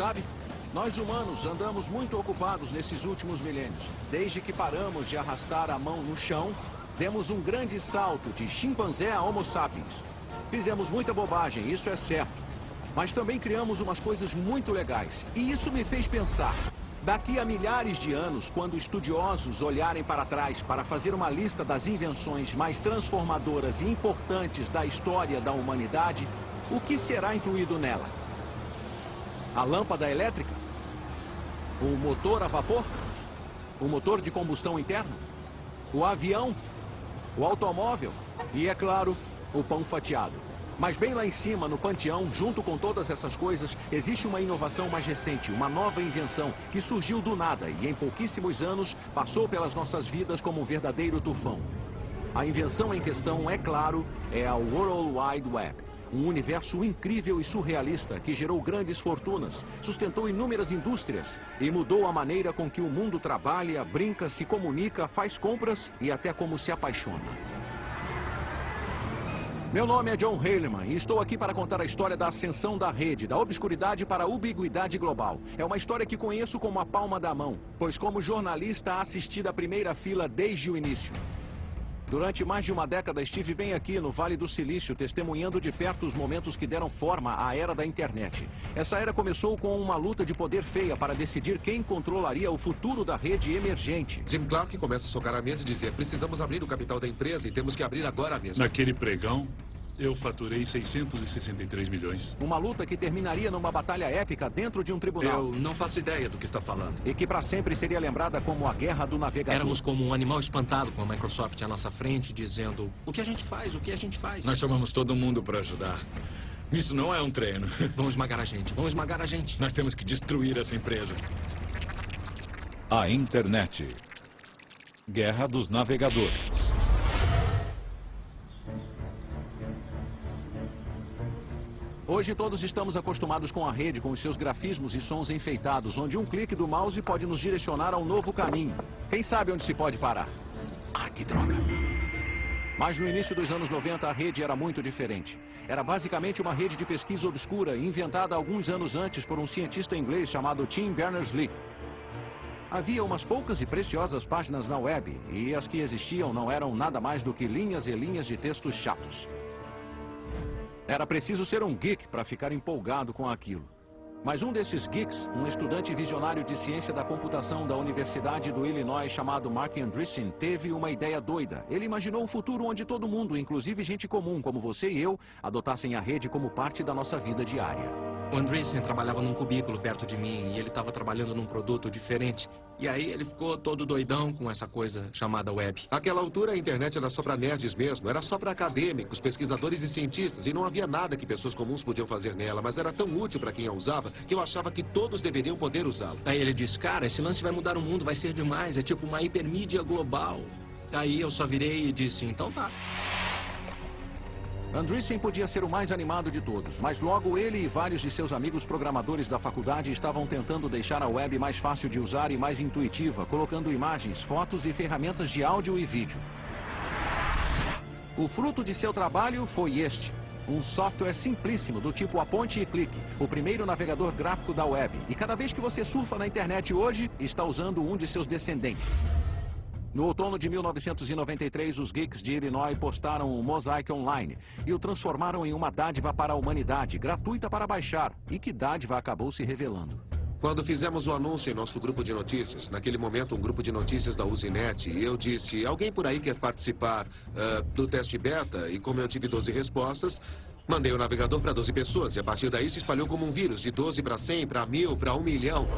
sabe? Nós humanos andamos muito ocupados nesses últimos milênios. Desde que paramos de arrastar a mão no chão, demos um grande salto de chimpanzé a Homo sapiens. Fizemos muita bobagem, isso é certo. Mas também criamos umas coisas muito legais. E isso me fez pensar. Daqui a milhares de anos, quando estudiosos olharem para trás para fazer uma lista das invenções mais transformadoras e importantes da história da humanidade, o que será incluído nela? A lâmpada elétrica? O motor a vapor? O motor de combustão interna? O avião? O automóvel? E, é claro, o pão fatiado. Mas bem lá em cima, no panteão, junto com todas essas coisas, existe uma inovação mais recente, uma nova invenção que surgiu do nada e em pouquíssimos anos passou pelas nossas vidas como um verdadeiro tufão. A invenção em questão, é claro, é a World Wide Web. Um universo incrível e surrealista que gerou grandes fortunas, sustentou inúmeras indústrias e mudou a maneira com que o mundo trabalha, brinca, se comunica, faz compras e até como se apaixona. Meu nome é John Heilemann e estou aqui para contar a história da ascensão da rede, da obscuridade para a ubiquidade global. É uma história que conheço como a palma da mão, pois como jornalista assisti da primeira fila desde o início. Durante mais de uma década estive bem aqui no Vale do Silício, testemunhando de perto os momentos que deram forma à era da internet. Essa era começou com uma luta de poder feia para decidir quem controlaria o futuro da rede emergente. Jim Clark começa a socar a mesa e dizer: precisamos abrir o capital da empresa e temos que abrir agora mesmo. Naquele pregão, eu faturei 663 milhões. Uma luta que terminaria numa batalha épica dentro de um tribunal. Eu não faço ideia do que está falando. E que para sempre seria lembrada como a Guerra do Navegador. Éramos como um animal espantado com a Microsoft à nossa frente, dizendo: o que a gente faz, o que a gente faz? Nós chamamos todo mundo para ajudar. Isso não é um treino. Vão esmagar a gente, vão esmagar a gente. Nós temos que destruir essa empresa. A internet. Guerra dos navegadores. Hoje todos estamos acostumados com a rede, com os seus grafismos e sons enfeitados, onde um clique do mouse pode nos direcionar a um novo caminho. Quem sabe onde se pode parar? Ah, que droga! Mas no início dos anos 90 a rede era muito diferente. Era basicamente uma rede de pesquisa obscura, inventada alguns anos antes por um cientista inglês chamado Tim Berners-Lee. Havia umas poucas e preciosas páginas na web, e as que existiam não eram nada mais do que linhas e linhas de textos chatos. Era preciso ser um geek para ficar empolgado com aquilo. Mas um desses geeks, um estudante visionário de ciência da computação da Universidade do Illinois chamado Mark Andreessen, teve uma ideia doida. Ele imaginou um futuro onde todo mundo, inclusive gente comum como você e eu, adotassem a rede como parte da nossa vida diária. O Andreessen trabalhava num cubículo perto de mim e ele estava trabalhando num produto diferente. E aí ele ficou todo doidão com essa coisa chamada web. Naquela altura a internet era só para nerds mesmo, era só para acadêmicos, pesquisadores e cientistas, e não havia nada que pessoas comuns podiam fazer nela, mas era tão útil para quem a usava que eu achava que todos deveriam poder usá-la. Aí ele disse: cara, esse lance vai mudar o mundo, vai ser demais, é tipo uma hipermídia global. Aí eu só virei e disse: então tá. Andreessen podia ser o mais animado de todos, mas logo ele e vários de seus amigos programadores da faculdade estavam tentando deixar a web mais fácil de usar e mais intuitiva, colocando imagens, fotos e ferramentas de áudio e vídeo. O fruto de seu trabalho foi este: um software simplíssimo do tipo aponte e clique, o primeiro navegador gráfico da web. E cada vez que você surfa na internet hoje, está usando um de seus descendentes. No outono de 1993, os geeks de Illinois postaram o Mosaic Online e o transformaram em uma dádiva para a humanidade, gratuita para baixar, e que dádiva acabou se revelando. Quando fizemos o anúncio em nosso grupo de notícias, naquele momento um grupo de notícias da Usenet, e eu disse: alguém por aí quer participar do teste beta? E como eu tive 12 respostas, mandei o navegador para 12 pessoas, e a partir daí se espalhou como um vírus, de 12 para 100, para 1000, para 1 milhão.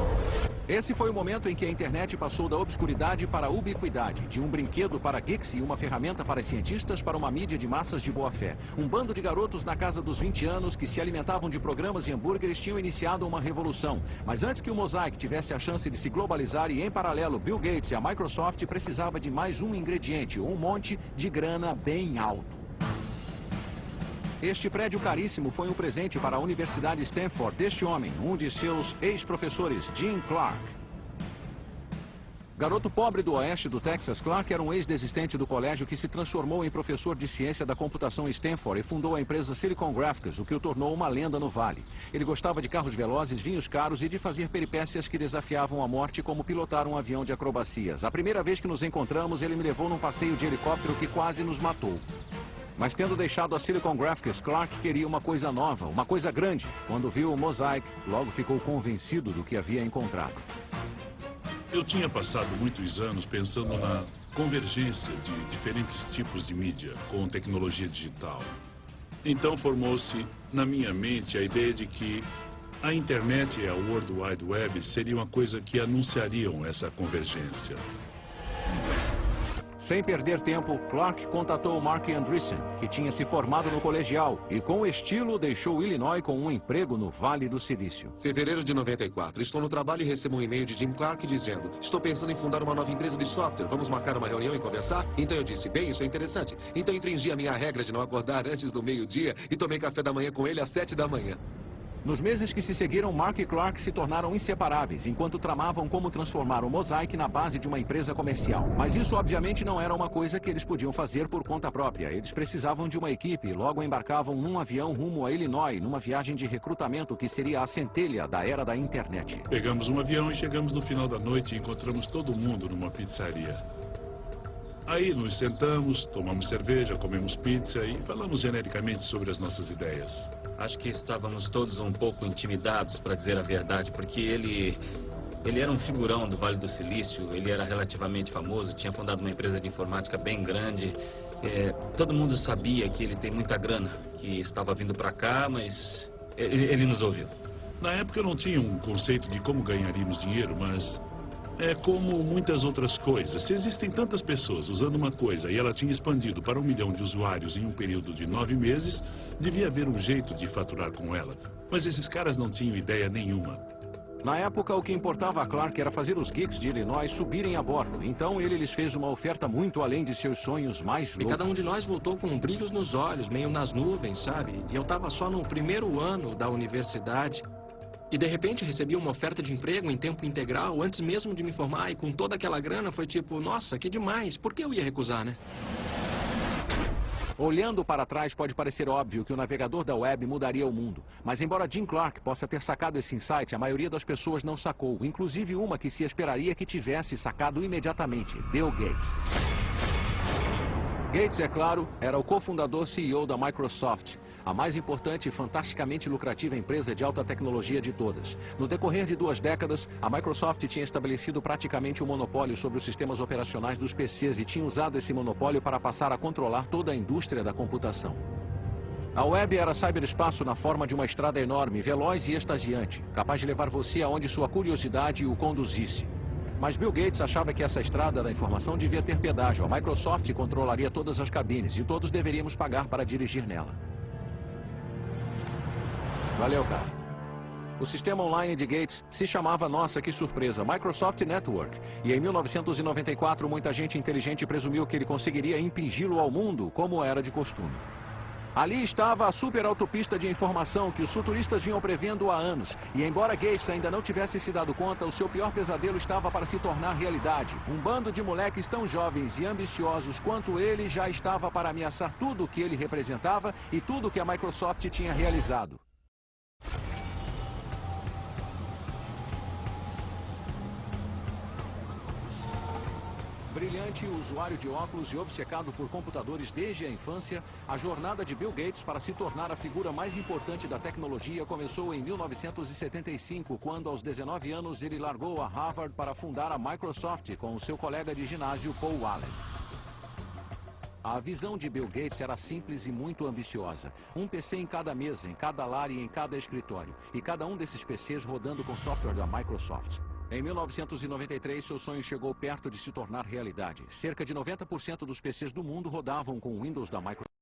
Esse foi o momento em que a internet passou da obscuridade para a ubiquidade, de um brinquedo para geeks e uma ferramenta para cientistas para uma mídia de massas de boa fé. Um bando de garotos na casa dos 20 anos que se alimentavam de programas e hambúrgueres tinham iniciado uma revolução. Mas antes que o Mosaic tivesse a chance de se globalizar e, em paralelo, Bill Gates e a Microsoft precisava de mais um ingrediente, um monte de grana bem alto. Este prédio caríssimo foi um presente para a Universidade Stanford deste homem, um de seus ex-professores, Jim Clark. Garoto pobre do oeste do Texas, Clark era um ex-desistente do colégio que se transformou em professor de ciência da computação em Stanford e fundou a empresa Silicon Graphics, o que o tornou uma lenda no Vale. Ele gostava de carros velozes, vinhos caros e de fazer peripécias que desafiavam a morte, como pilotar um avião de acrobacias. A primeira vez que nos encontramos, ele me levou num passeio de helicóptero que quase nos matou. Mas tendo deixado a Silicon Graphics, Clark queria uma coisa nova, uma coisa grande. Quando viu o Mosaic, logo ficou convencido do que havia encontrado. Eu tinha passado muitos anos pensando na convergência de diferentes tipos de mídia com tecnologia digital. Então formou-se na minha mente a ideia de que a internet e a World Wide Web seriam a coisa que anunciariam essa convergência. Sem perder tempo, Clark contatou Mark Andreessen, que tinha se formado no colegial e, com estilo, deixou Illinois com um emprego no Vale do Silício. Fevereiro de 94. Estou no trabalho e recebo um e-mail de Jim Clark dizendo: estou pensando em fundar uma nova empresa de software. Vamos marcar uma reunião e conversar? Então eu disse: bem, isso é interessante. Então infringi a minha regra de não acordar antes do meio-dia e tomei café da manhã com ele às 7 da manhã. Nos meses que se seguiram, Mark e Clark se tornaram inseparáveis, enquanto tramavam como transformar o Mosaic na base de uma empresa comercial. Mas isso, obviamente, não era uma coisa que eles podiam fazer por conta própria. Eles precisavam de uma equipe e logo embarcavam num avião rumo a Illinois, numa viagem de recrutamento que seria a centelha da era da internet. Pegamos um avião e chegamos no final da noite e encontramos todo mundo numa pizzaria. Aí nos sentamos, tomamos cerveja, comemos pizza e falamos genericamente sobre as nossas ideias. Acho que estávamos todos um pouco intimidados, para dizer a verdade, porque ele era um figurão do Vale do Silício, ele era relativamente famoso, tinha fundado uma empresa de informática bem grande. Todo mundo sabia que ele tem muita grana, que estava vindo para cá, mas ele nos ouviu. Na época eu não tinha um conceito de como ganharíamos dinheiro, mas é como muitas outras coisas. Se existem tantas pessoas usando uma coisa e ela tinha expandido para 1 milhão de usuários em um período de 9 meses, devia haver um jeito de faturar com ela. Mas esses caras não tinham ideia nenhuma. Na época, o que importava a Clark era fazer os geeks de Illinois subirem a bordo. Então ele lhes fez uma oferta muito além de seus sonhos mais loucos. E cada um de nós voltou com brilhos nos olhos, meio nas nuvens, sabe? E eu estava só no primeiro ano da universidade. E de repente recebi uma oferta de emprego em tempo integral antes mesmo de me formar, e com toda aquela grana foi tipo, nossa, que demais, por que eu ia recusar, né? Olhando para trás, pode parecer óbvio que o navegador da web mudaria o mundo. Mas embora Jim Clark possa ter sacado esse insight, a maioria das pessoas não sacou, inclusive uma que se esperaria que tivesse sacado imediatamente: Bill Gates. Gates, é claro, era o cofundador CEO da Microsoft, a mais importante e fantasticamente lucrativa empresa de alta tecnologia de todas. No decorrer de 2 décadas, a Microsoft tinha estabelecido praticamente um monopólio sobre os sistemas operacionais dos PCs e tinha usado esse monopólio para passar a controlar toda a indústria da computação. A web era cyberespaço na forma de uma estrada enorme, veloz e estagiante, capaz de levar você aonde sua curiosidade o conduzisse. Mas Bill Gates achava que essa estrada da informação devia ter pedágio. A Microsoft controlaria todas as cabines e todos deveríamos pagar para dirigir nela. Valeu, cara. O sistema online de Gates se chamava, nossa, que surpresa, Microsoft Network. E em 1994, muita gente inteligente presumiu que ele conseguiria impingi-lo ao mundo, como era de costume. Ali estava a super autopista de informação que os futuristas vinham prevendo há anos. E embora Gates ainda não tivesse se dado conta, o seu pior pesadelo estava para se tornar realidade. Um bando de moleques tão jovens e ambiciosos quanto ele já estava para ameaçar tudo o que ele representava e tudo o que a Microsoft tinha realizado. Brilhante, usuário de óculos e obcecado por computadores desde a infância, a jornada de Bill Gates para se tornar a figura mais importante da tecnologia começou em 1975, quando aos 19 anos ele largou a Harvard para fundar a Microsoft com o seu colega de ginásio Paul Allen. A visão de Bill Gates era simples e muito ambiciosa. Um PC em cada mesa, em cada lar e em cada escritório. E cada um desses PCs rodando com software da Microsoft. Em 1993, seu sonho chegou perto de se tornar realidade. Cerca de 90% dos PCs do mundo rodavam com Windows da Microsoft.